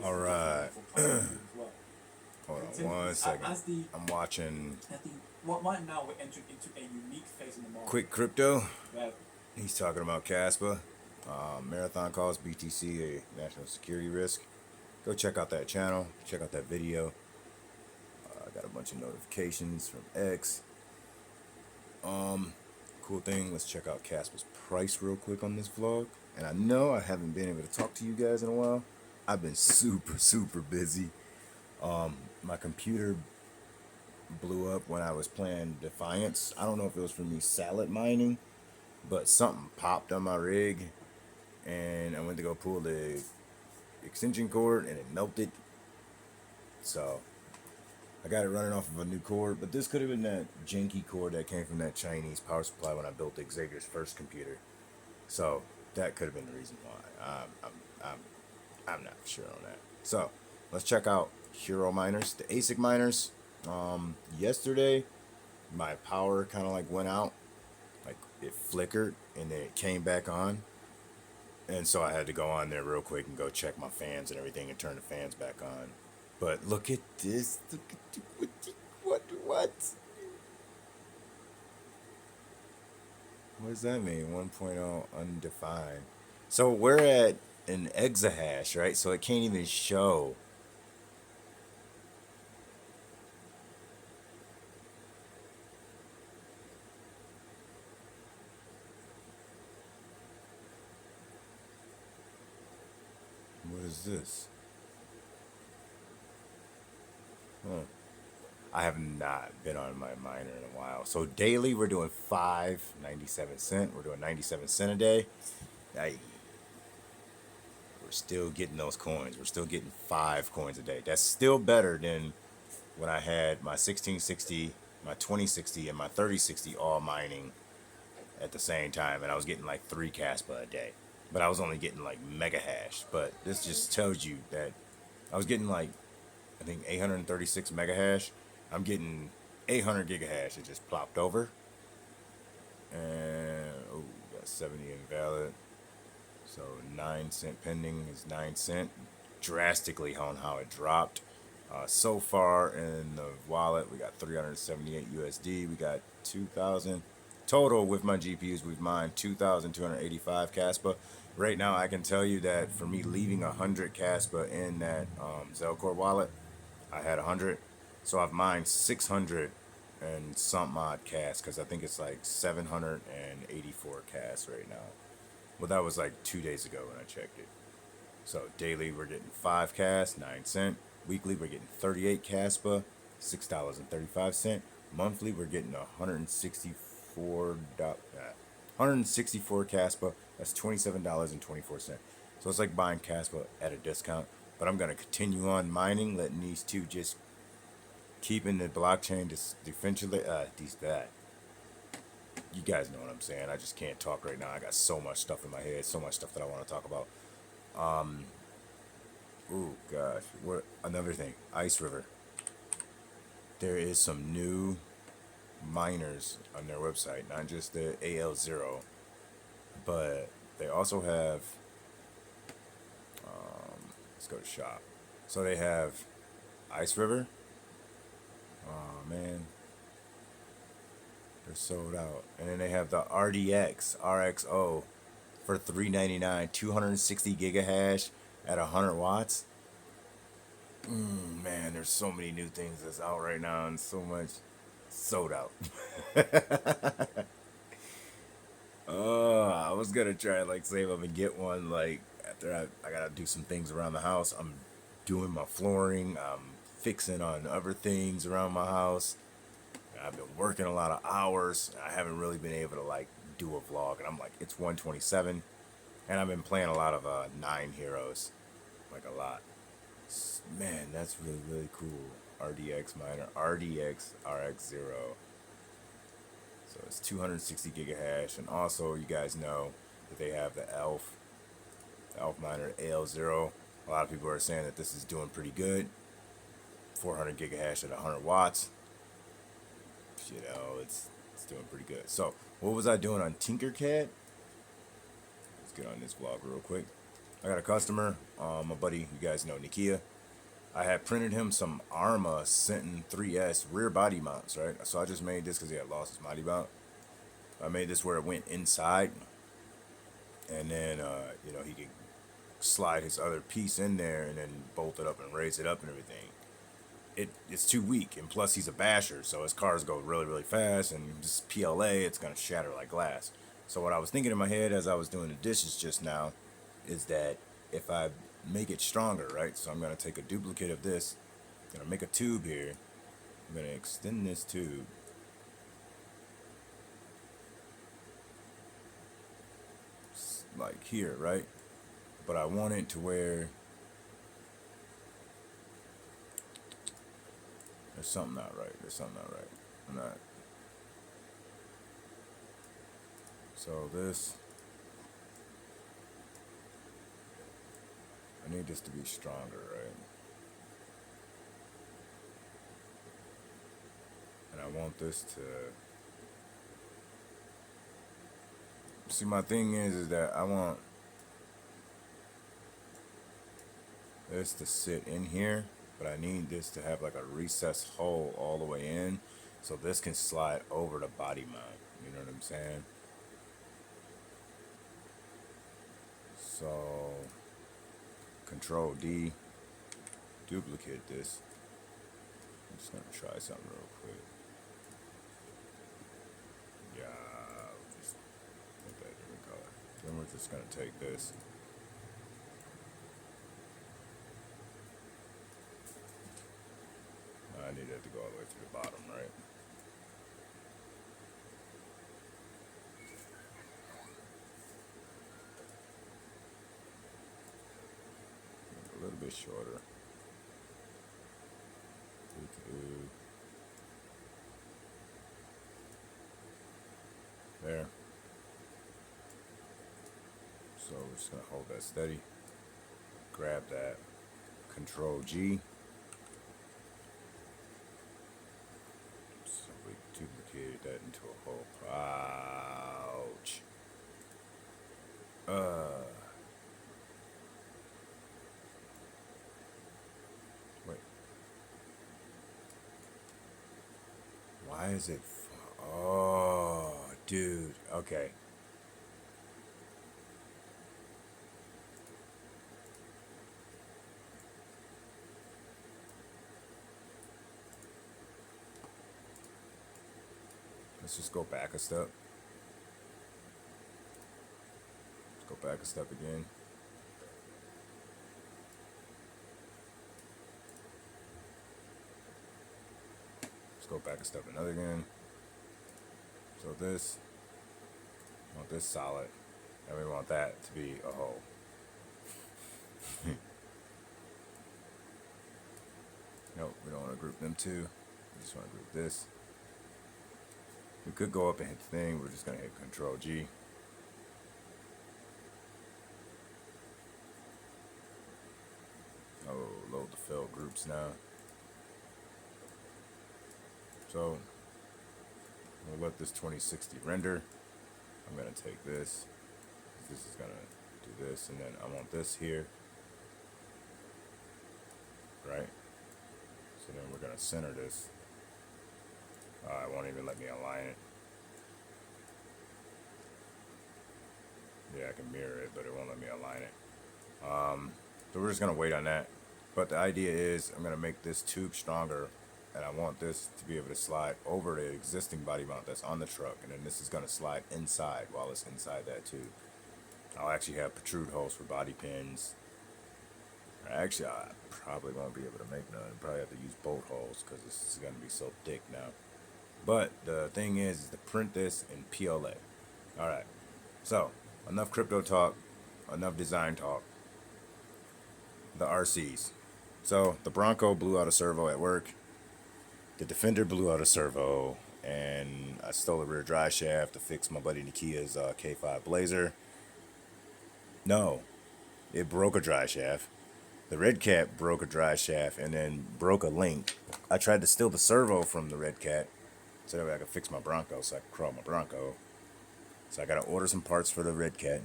All right. Hold on one second. I'm watching Quick Crypto. He's talking about Kaspa. Marathon calls BTC a national security risk. Go check out that channel. Check out that video. I got a bunch of notifications from X. Cool thing. Let's check out Kaspa's price real quick on this vlog. And I know I haven't been able to talk to you guys in a while. I've been super busy. My computer blew up when I was playing Defiance. I don't know if it was from me salad mining, but something popped on my rig, and I went to go pull the extension cord, and it melted. So I got it running off of a new cord, but this could have been that janky cord that came from that Chinese power supply when I built Xavier's first computer. So that could have been the reason why. I'm not sure on that. So let's check out Hero miners, the ASIC miners. Yesterday, my power kind of like went out, like it flickered, and then it came back on. And so I had to go on there real quick and go check my fans and everything and turn the fans back on. But look at this. Look at what? What does that mean? 1.0 undefined. So we're at an exahash, right? So it can't even show. What is this? Huh. I have not been on my miner in a while. So daily we're doing 5.97 cents. We're doing 97 cents a day. I, we're still getting those coins. We're still getting 5 coins a day. That's still better than when I had my 1660, my 2060, and my 3060 all mining at the same time, and I was getting like 3 Kaspa a day. But I was only getting like mega hash. But this just tells you that I was getting like, I think 836 mega hash. I'm getting 800 gigahash. It just plopped over. And, oh, got 70 invalid. So 9 cent pending is 9 cent. Drastically on how it dropped. So far in the wallet, we got 378 USD. We got 2,000. Total with my GPUs, we've mined 2,285 Kaspa. Right now, I can tell you that for me leaving 100 Kaspa in that Zelcore wallet, I had 100. So I've mined 600 and some odd Kas, because I think it's like 784 Kas right now. Well, that was like 2 days ago when I checked it. So daily, we're getting 5 Kas, 9 cent. Weekly, we're getting 38 Kaspa, $6.35. Monthly, we're getting 164 Kaspa. That's $27.24. So it's like buying Kaspa at a discount. But I'm gonna continue on mining, letting these two just keeping the blockchain defensively. That. You guys know what I'm saying. I just can't talk right now. I got so much stuff in my head, so much stuff that I want to talk about. Oh gosh, what another thing? Ice River. There is some new miners on their website, not just the AL0, but they also have. Let's go to shop. So they have Ice River. Oh man, they're sold out. And then they have the RXO for $3.99, 260 gigahash at 100 watts. Man, there's so many new things that's out right now, and so much sold out. I was gonna try like save up and get one like after I gotta do some things around the house. I'm doing my flooring. I'm fixing on other things around my house. I've been working a lot of hours. I haven't really been able to like do a vlog, and I'm like, it's 1:27, and I've been playing a lot of 9 Heroes, like a lot. Man, that's really cool. RDX miner, RDX RX0. So it's 260 gigahash, and also you guys know that they have the Elf miner AL0. A lot of people are saying that this is doing pretty good. 400 gigahash at 100 watts. You know, it's doing pretty good. So what was I doing on Tinkercad? Let's get on this vlog real quick. I got a customer, my buddy, you guys know Nikia. I had printed him some Arma Sentin 3S rear body mounts, right? So I just made this because he had lost his body mount. I made this where it went inside, and then he could slide his other piece in there and then bolt it up and raise it up and everything. It's too weak, and plus he's a basher, so his cars go really really fast, and just PLA, it's gonna shatter like glass. So what I was thinking in my head as I was doing the dishes just now is that if I make it stronger, right? So I'm gonna take a duplicate of this, gonna make a tube here. I'm gonna extend this tube like here, right? But I want it to where there's something not right. There's something not right. I'm not. So this, I need this to be stronger, right? And I want this to. See, my thing is that I want this to sit in here, but I need this to have like a recessed hole all the way in, so this can slide over the body mount. You know what I'm saying? So, Control D, duplicate this. I'm just gonna try something real quick. Yeah, just make that different color. Then we're just gonna take this. I need that to go all the way to the bottom, right? A little bit shorter. There. So we're just gonna hold that steady. Grab that. Control G. So we duplicated that into a whole pouch. Wait. Why is it? Oh, dude. Okay. Let's just go back a step. Let's go back a step again. Let's go back a step another again. So this, we want this solid, and we want that to be a hole. Nope, we don't want to group them two. We just want to group this. We could go up and hit the thing. We're just going to hit Control G. Oh, load the fill groups now. So we'll let this 2060 render. I'm going to take this. This is going to do this, and then I want this here. Right? So then we're going to center this. It won't even let me align it. Yeah, I can mirror it, but it won't let me align it. So we're just going to wait on that. But the idea is I'm going to make this tube stronger, and I want this to be able to slide over the existing body mount that's on the truck, and then this is going to slide inside while it's inside that tube. I'll actually have protrude holes for body pins. Actually, I probably won't be able to make none. I'll probably have to use bolt holes because this is going to be so thick now. But the thing is to print this in PLA. Alright, so enough crypto talk, enough design talk. The RCs. So the Bronco blew out a servo at work. The Defender blew out a servo. And I stole a rear drive shaft to fix my buddy Nikia's K5 Blazer. No, it broke a drive shaft. The Red Cat broke a drive shaft and then broke a link. I tried to steal the servo from the Red Cat so that way I could fix my Bronco, so I could crawl my Bronco. So I gotta order some parts for the Red Cat.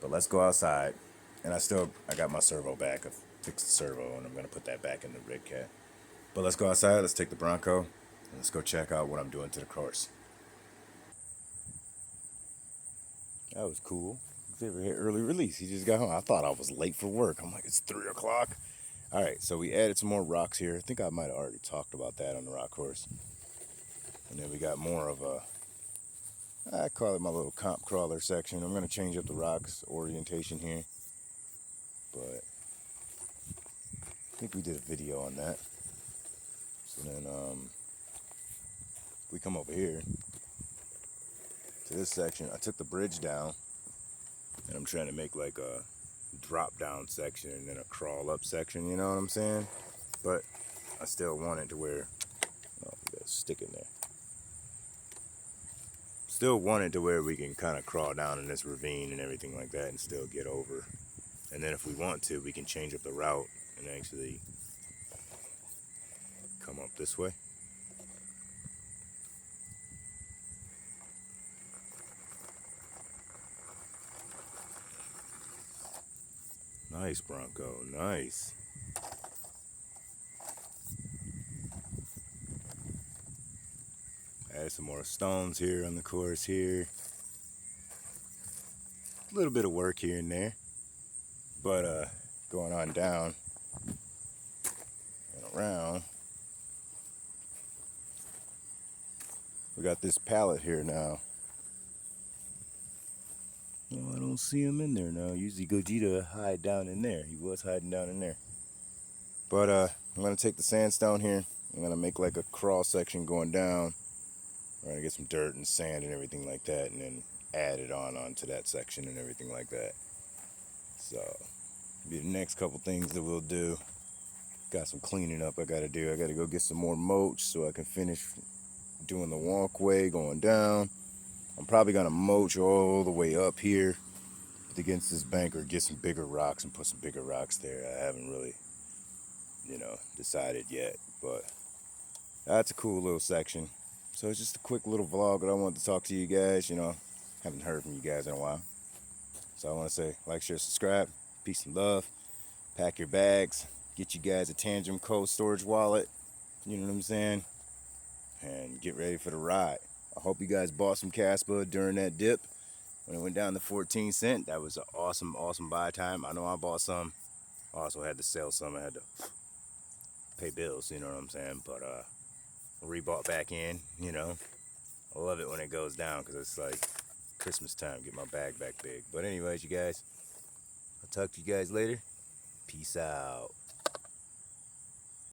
But let's go outside And I got my servo back. I fixed the servo, and I'm gonna put that back in the rig cat. But let's go outside. Let's take the Bronco, and let's go check out what I'm doing to the course. That was cool. Xavier hit early release. He just got home. I thought I was late for work. I'm like, it's 3 o'clock. All right, so we added some more rocks here. I think I might have already talked about that on the rock course. And then we got more of a, I call it my little comp crawler section. I'm gonna change up the rocks orientation here. But I think we did a video on that. So then we come over here to this section. I took the bridge down, and I'm trying to make like a drop down section and then a crawl up section, you know what I'm saying? But I still want it to where, oh, we got a stick in there. Still want it to where we can kind of crawl down in this ravine and everything like that and still get over. And then if we want to, we can change up the route and actually come up this way. Nice, Bronco, nice. Add some more stones here on the course here. A little bit of work here and there. But going on down and around, we got this pallet here now. Oh, I don't see him in there now. Usually Gogeta hide down in there. He was hiding down in there. But I'm gonna take the sandstone here. I'm gonna make like a crawl section going down. We're gonna get some dirt and sand and everything like that, and then add it onto that section and everything like that. So be the next couple things that we'll do. Got some cleaning up I gotta do. I gotta go get some more mulch so I can finish doing the walkway going down. I'm probably gonna mulch all the way up here against this bank, or get some bigger rocks and put some bigger rocks there. I haven't really, decided yet, but that's a cool little section. So it's just a quick little vlog that I wanted to talk to you guys. Haven't heard from you guys in a while. So I want to say like, share, subscribe, peace and love. Pack your bags, get you guys a Tantrum cold storage wallet, you know what I'm saying, and get ready for the ride. I hope you guys bought some Kaspa during that dip when it went down to 14 cents. That was an awesome buy time. I know I bought some. I also had to sell some. I had to pay bills, you know what I'm saying, but rebought back in. I love it when it goes down because it's like Christmas time, get my bag back big. But anyways, you guys, I'll talk to you guys later. Peace out.